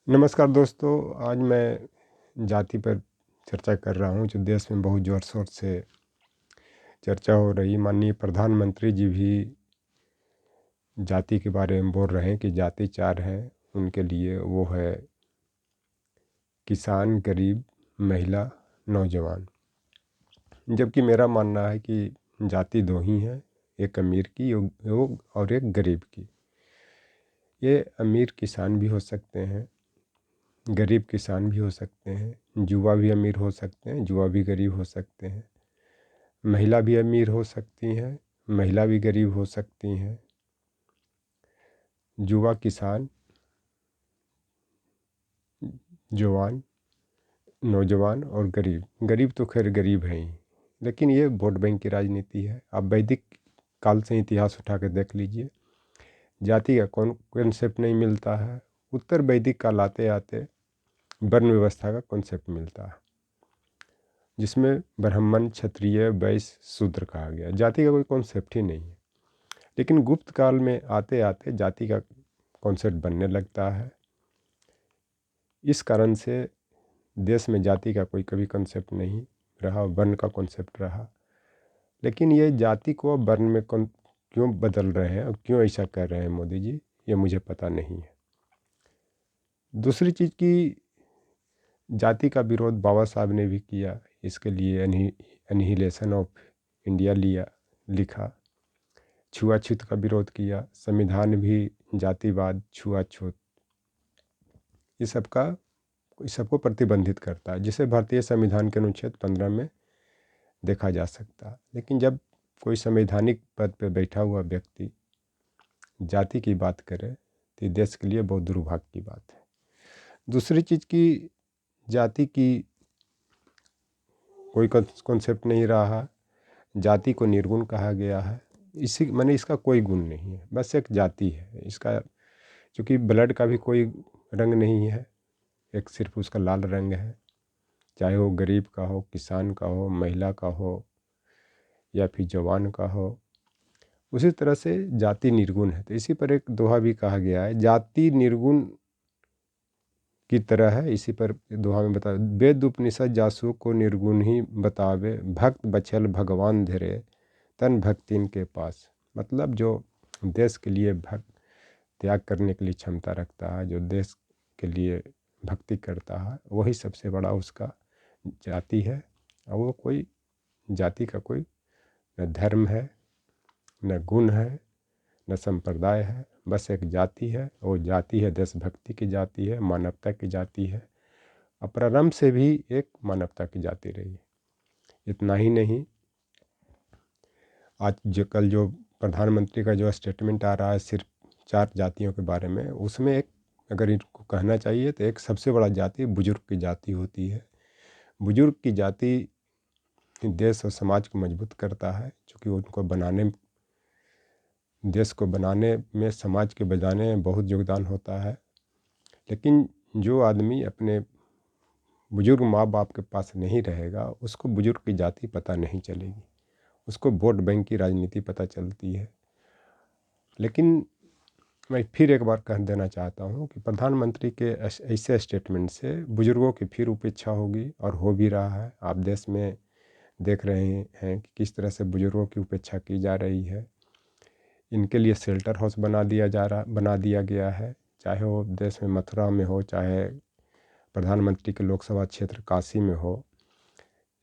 नमस्कार दोस्तों। आज मैं जाति पर चर्चा कर रहा हूँ, जो देश में बहुत ज़ोर शोर से चर्चा हो रही। माननीय प्रधानमंत्री जी भी जाति के बारे में बोल रहे हैं कि जाति चार है उनके लिए, वो है किसान, गरीब, महिला, नौजवान। जबकि मेरा मानना है कि जाति दो ही हैं, एक अमीर की और एक गरीब की। ये अमीर किसान भी हो सकते हैं, गरीब किसान भी हो सकते हैं, युवा भी अमीर हो सकते हैं, युवा भी गरीब हो सकते हैं, महिला भी अमीर हो सकती हैं, महिला भी गरीब हो सकती हैं, युवा किसान, जवान, नौजवान और गरीब। गरीब तो खैर गरीब हैं ही, लेकिन ये वोट बैंक की राजनीति है। आप वैदिक काल से इतिहास उठा कर देख लीजिए, जाति का कौन कॉन्सेप्ट नहीं मिलता है। उत्तर वैदिक काल आते आते वर्ण व्यवस्था का कॉन्सेप्ट मिलता है, जिसमें ब्राह्मण, क्षत्रिय, वैश्य, शूद्र कहा गया। जाति का कोई कॉन्सेप्ट ही नहीं है। लेकिन गुप्त काल में आते आते जाति का कॉन्सेप्ट बनने लगता है। इस कारण से देश में जाति का कोई कभी कॉन्सेप्ट नहीं रहा, वर्ण का कॉन्सेप्ट रहा। लेकिन ये जाति को वर्ण में क्यों बदल रहे हैं और क्यों ऐसा कर रहे हैं मोदी जी, ये मुझे पता नहीं है। दूसरी चीज़ की, जाति का विरोध बाबा साहब ने भी किया। इसके लिए एनिहिलेशन ऑफ इंडिया लिखा। छुआछूत का विरोध किया, संविधान भी जातिवाद, छुआछूत, इस सबको प्रतिबंधित करता है, जिसे भारतीय संविधान के अनुच्छेद 15 में देखा जा सकता है। लेकिन जब कोई संवैधानिक पद पर बैठा हुआ व्यक्ति जाति की बात करे तो देश के लिए बहुत दुर्भाग्य की बात है। दूसरी चीज़ की, जाति की कोई कॉन्सेप्ट नहीं रहा। जाति को निर्गुण कहा गया है। इसका कोई गुण नहीं है, बस एक जाति है। इसका चूँकि ब्लड का भी कोई रंग नहीं है, एक सिर्फ उसका लाल रंग है। चाहे वो गरीब का हो, किसान का हो, महिला का हो या फिर जवान का हो। उसी तरह से जाति निर्गुण है। तो इसी पर एक दोहा भी कहा गया है, जाति निर्गुण की तरह है। इसी पर दोहा में बता, वेद उपनिषद जासु को निर्गुण ही बतावे, भक्त बछल भगवान धरे तन भक्तिन के पास। मतलब जो देश के लिए त्याग करने के लिए क्षमता रखता है, जो देश के लिए भक्ति करता है, वही सबसे बड़ा उसका जाति है। और वो कोई जाति का कोई न धर्म है, न गुण है, न संप्रदाय है, बस एक जाति है। वो जाति है देशभक्ति की जाति है, मानवता की जाति है। और प्रारंभ से भी एक मानवता की जाति रही है। इतना ही नहीं, कल जो प्रधानमंत्री का जो स्टेटमेंट आ रहा है सिर्फ 4 जातियों के बारे में, उसमें एक अगर इनको कहना चाहिए तो एक सबसे बड़ा जाति बुजुर्ग की जाति होती है। बुजुर्ग की जाति देश और समाज को मजबूत करता है, क्योंकि उनको देश को बनाने में, समाज के बचाने में बहुत योगदान होता है। लेकिन जो आदमी अपने बुजुर्ग माँ बाप के पास नहीं रहेगा, उसको बुजुर्ग की जाति पता नहीं चलेगी, उसको वोट बैंक की राजनीति पता चलती है। लेकिन मैं फिर एक बार कह देना चाहता हूँ कि प्रधानमंत्री के ऐसे स्टेटमेंट से बुजुर्गों की फिर उपेक्षा होगी, और हो भी रहा है। आप देश में देख रहे हैं कि किस तरह से बुजुर्गों की उपेक्षा की जा रही है। इनके लिए शेल्टर हाउस बना दिया गया है, चाहे वो देश में मथुरा में हो, चाहे प्रधानमंत्री के लोकसभा क्षेत्र काशी में हो।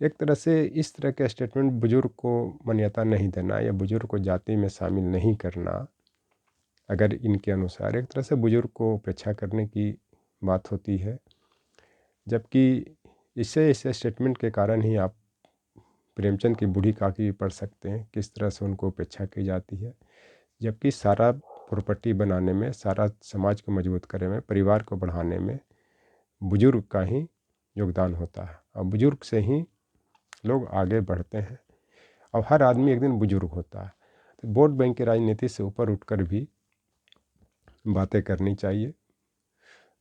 एक तरह से इस तरह के स्टेटमेंट बुजुर्ग को मान्यता नहीं देना या बुजुर्ग को जाति में शामिल नहीं करना, अगर इनके अनुसार एक तरह से बुजुर्ग को उपेक्षा करने की बात होती है। जबकि इसे स्टेटमेंट के कारण ही आप प्रेमचंद की बूढ़ी काकी भी पढ़ सकते हैं, किस तरह से उनको उपेक्षा की जाती है। जबकि सारा प्रॉपर्टी बनाने में, सारा समाज को मजबूत करने में, परिवार को बढ़ाने में बुजुर्ग का ही योगदान होता है, और बुजुर्ग से ही लोग आगे बढ़ते हैं। और हर आदमी एक दिन बुजुर्ग होता है। तो वोट बैंक की राजनीति से ऊपर उठकर भी बातें करनी चाहिए।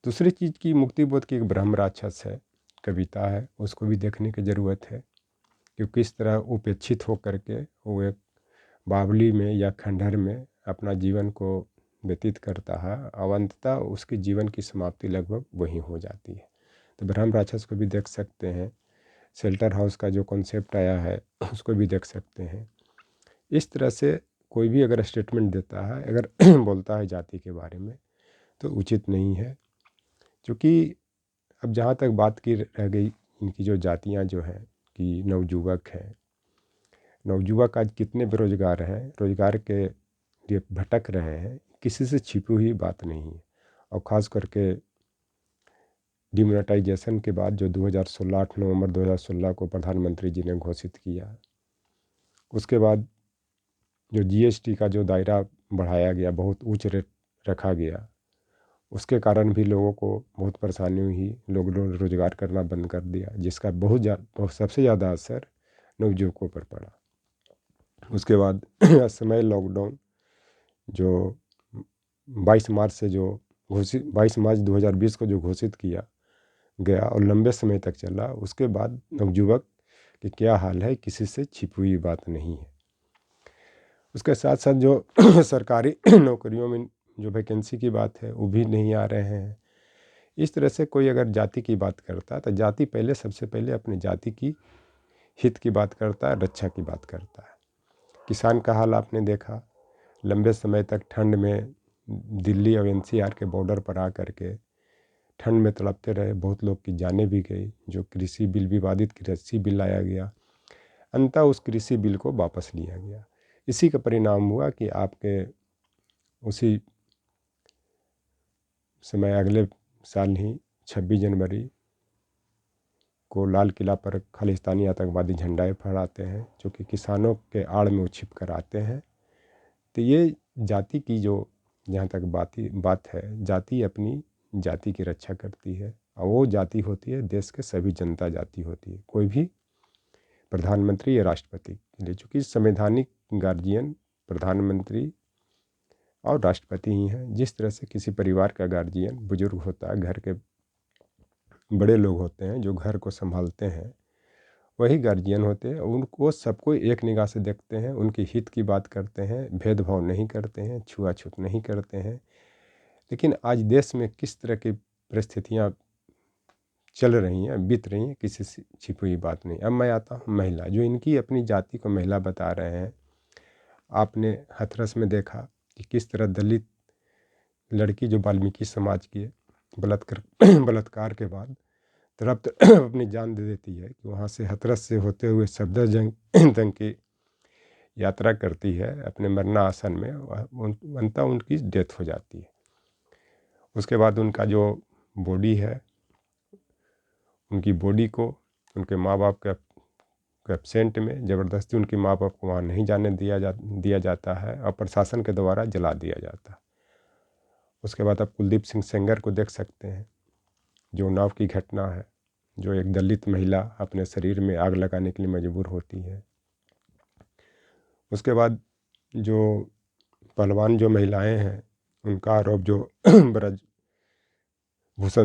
दूसरी चीज़ की, मुक्ति बोध की एक ब्रह्म राक्षस है कविता है, उसको भी देखने की ज़रूरत है कि किस तरह उपेक्षित होकर के वो एक बावली में या खंडहर में अपना जीवन को व्यतीत करता है और अंततः उसके जीवन की समाप्ति लगभग वहीं हो जाती है। तो ब्रह्म राक्षस को भी देख सकते हैं, शेल्टर हाउस का जो कॉन्सेप्ट आया है उसको भी देख सकते हैं। इस तरह से कोई भी अगर स्टेटमेंट देता है, अगर बोलता है जाति के बारे में, तो उचित नहीं है। क्योंकि अब जहाँ तक बात की रह गई इनकी जो जातियाँ जो हैं कि नवयुवक हैं, नवयुवक आज कितने बेरोजगार हैं, रोजगार के लिए भटक रहे हैं, किसी से छिपी हुई बात नहीं है। और ख़ास करके डिमोनेटाइजेशन के बाद जो 2016 8 नवंबर 2016 को प्रधानमंत्री जी ने घोषित किया, उसके बाद जो जीएसटी का जो दायरा बढ़ाया गया, बहुत उच्च रेट रखा गया, उसके कारण भी लोगों को बहुत परेशानी हुई। लोग रोजगार करना बंद कर दिया, जिसका सबसे ज़्यादा असर नवयुवकों पर पड़ा। उसके बाद असमय लॉकडाउन जो 22 मार्च से जो घोषित 22 मार्च 2020 को जो घोषित किया गया और लंबे समय तक चला, उसके बाद नवयुवक कि क्या हाल है, किसी से छिपी हुई बात नहीं है। उसके साथ साथ जो सरकारी नौकरियों में जो वैकेंसी की बात है वो भी नहीं आ रहे हैं। इस तरह से कोई अगर जाति की बात करता है तो जाति पहले सबसे पहले अपनी जाति की हित की बात करता है, रक्षा की बात करता है। किसान का हाल आपने देखा, लंबे समय तक ठंड में दिल्ली और एनसीआर के बॉर्डर पर आ करके ठंड में तड़पते रहे, बहुत लोग की जानें भी गई। जो कृषि बिल, विवादित कृषि बिल लाया गया, अंततः उस कृषि बिल को वापस लिया गया। इसी का परिणाम हुआ कि आपके उसी समय अगले साल ही 26 जनवरी को लाल किला पर खालिस्तानी आतंकवादी झंडा फहराते हैं, जो कि किसानों के आड़ में वो छिप कर आते हैं। तो ये जाति की जो जहाँ तक बात है, जाति अपनी जाति की रक्षा करती है और वो जाति होती है देश के सभी जनता जाति होती है। कोई भी प्रधानमंत्री या राष्ट्रपति के लिए, चूँकि संवैधानिक गार्जियन प्रधानमंत्री और राष्ट्रपति ही हैं। जिस तरह से किसी परिवार का गार्जियन बुजुर्ग होता है, घर के बड़े लोग होते हैं जो घर को संभालते हैं, वही गार्जियन होते हैं। उनको सबको एक निगाह से देखते हैं, उनके हित की बात करते हैं, भेदभाव नहीं करते हैं, छुआछूत नहीं करते हैं। लेकिन आज देश में किस तरह की परिस्थितियाँ चल रही हैं, बीत रही हैं, किसी से छिपी हुई बात नहीं। अब मैं आता हूँ महिला, जो इनकी अपनी जाति को महिला बता रहे हैं। आपने हाथरस में देखा कि किस तरह दलित लड़की जो वाल्मीकि समाज की है, बलात्कार के बाद तड़प अपनी जान दे देती है कि वहाँ से हाथरस से होते हुए सफदरजंग तक की यात्रा करती है, अपने मरना आसन में अंततः उनकी डेथ हो जाती है। उसके बाद उनका जो बॉडी है, उनकी बॉडी को उनके माँ बाप के एब्सेंट में ज़बरदस्ती उनके माँ बाप को वहाँ नहीं जाने दिया जाता है और प्रशासन के द्वारा जला दिया जाता है। उसके बाद आप कुलदीप सिंह सेंगर को देख सकते हैं, जो उन्नाव की घटना है, जो एक दलित महिला अपने शरीर में आग लगाने के लिए मजबूर होती है। उसके बाद जो पहलवान जो महिलाएं हैं, उनका आरोप जो ब्रजभूषण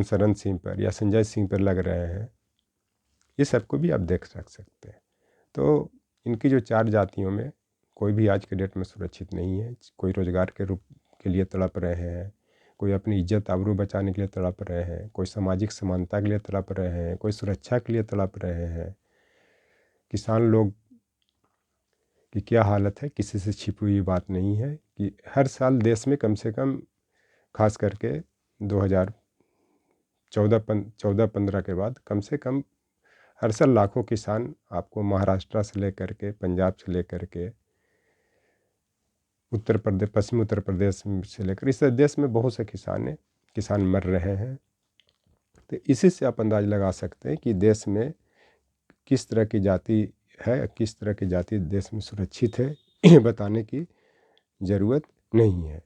शरण सिंह पर या संजय सिंह पर लग रहे हैं, ये सबको भी आप देख सकते हैं। तो इनकी जो 4 जातियों में कोई भी आज के डेट में सुरक्षित नहीं है। कोई रोजगार के रूप के लिए तड़प रहे हैं, कोई अपनी इज्जत आबरू बचाने के लिए तड़प रहे हैं, कोई सामाजिक समानता के लिए तड़प रहे हैं, कोई सुरक्षा के लिए तड़प रहे हैं। किसान लोग की क्या हालत है, किसी से छिपी हुई बात नहीं है कि हर साल देश में कम से कम, खास करके 2014-15 के बाद कम से कम हर साल लाखों किसान आपको महाराष्ट्र से लेकर के, पंजाब से लेकर के, उत्तर प्रदेश, पश्चिमी उत्तर प्रदेश से लेकर इस देश में बहुत से किसान मर रहे हैं। तो इसी से आप अंदाज़ लगा सकते हैं कि देश में किस तरह की जाति है, किस तरह की जाति देश में सुरक्षित है, ये बताने की ज़रूरत नहीं है।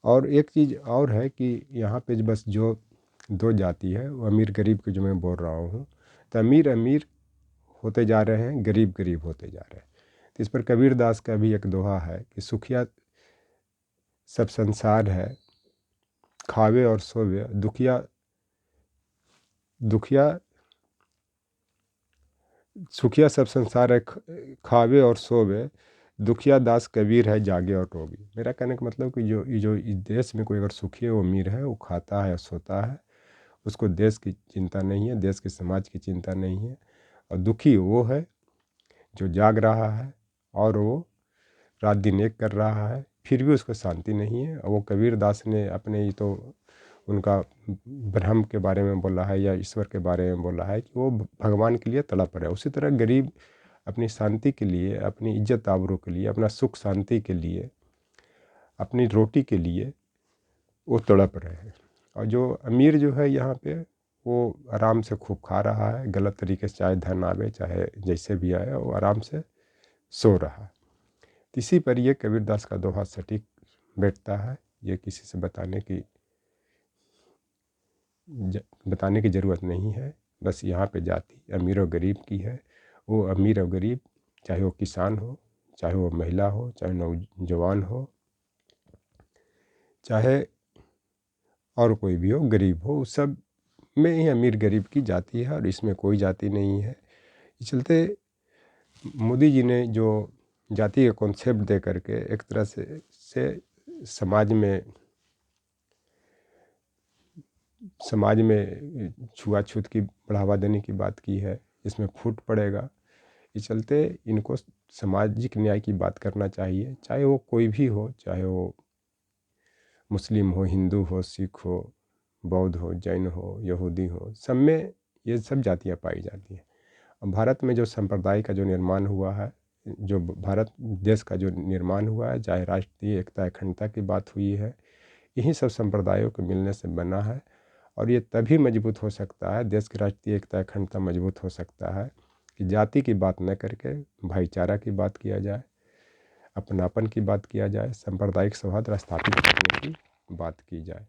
और एक चीज़ और है कि यहाँ पे बस जो 2 जाति है, वो अमीर गरीब की जो मैं बोल रहा हूँ, तो अमीर अमीर होते जा रहे हैं, गरीब गरीब होते जा रहे हैं। तो इस पर कबीर दास का भी एक दोहा है कि सुखिया सब संसार है, खावे और सोवे, दुखिया दुखिया सुखिया सब संसार है, खावे और सोवे, दुखिया दास कबीर है जागे और रोगी। मेरा कहने का मतलब कि जो इस देश में कोई अगर सुखी है, वो अमीर है, वो खाता है, सोता है, उसको देश की चिंता नहीं है, देश के समाज की चिंता नहीं है। और दुखी वो है जो जाग रहा है और वो रात दिन एक कर रहा है, फिर भी उसको शांति नहीं है। और वो कबीर दास ने अपने ही तो उनका ब्रह्म के बारे में बोला है या ईश्वर के बारे में बोला है कि वो भगवान के लिए तड़प रहे। उसी तरह गरीब अपनी शांति के लिए, अपनी इज्जत आबरू के लिए, अपना सुख शांति के लिए, अपनी रोटी के लिए वो तड़प रहे हैं। और जो अमीर जो है यहाँ पे, वो आराम से खूब खा रहा है, गलत तरीके से, चाहे धन आवे चाहे जैसे भी आए, वो आराम से सो रहा है। इसी पर ये कबीरदास का दोहा सटीक बैठता है। ये किसी से बताने की ज़रूरत नहीं है। बस यहाँ पे जाति अमीर और गरीब की है। वो अमीर और गरीब, चाहे वो किसान हो, चाहे वो महिला हो, चाहे नौजवान हो, चाहे और कोई भी हो, गरीब हो, उस सब में ही अमीर गरीब की जाति है और इसमें कोई जाति नहीं है। इस चलते मोदी जी ने जो जाति का कॉन्सेप्ट दे करके एक तरह से समाज में छुआछूत की बढ़ावा देने की बात की है, इसमें फूट पड़ेगा। इस चलते इनको सामाजिक न्याय की बात करना चाहिए, चाहे वो कोई भी हो, चाहे वो मुस्लिम हो, हिंदू हो, सिख हो, बौद्ध हो, जैन हो, यहूदी हो, सब में ये सब जातियाँ पाई जाती हैं। अब भारत में जो संप्रदाय का जो निर्माण हुआ है, जो भारत देश का जो निर्माण हुआ है, चाहे राष्ट्रीय एकता अखंडता की बात हुई है, यही सब संप्रदायों के मिलने से बना है। और ये तभी मजबूत हो सकता है, देश की राष्ट्रीय एकता अखंडता मजबूत हो सकता है कि जाति की बात न करके भाईचारा की बात किया जाए, अपनापन की बात किया जाए, सांप्रदायिक सौहार्द स्थापित करने की बात की जाए।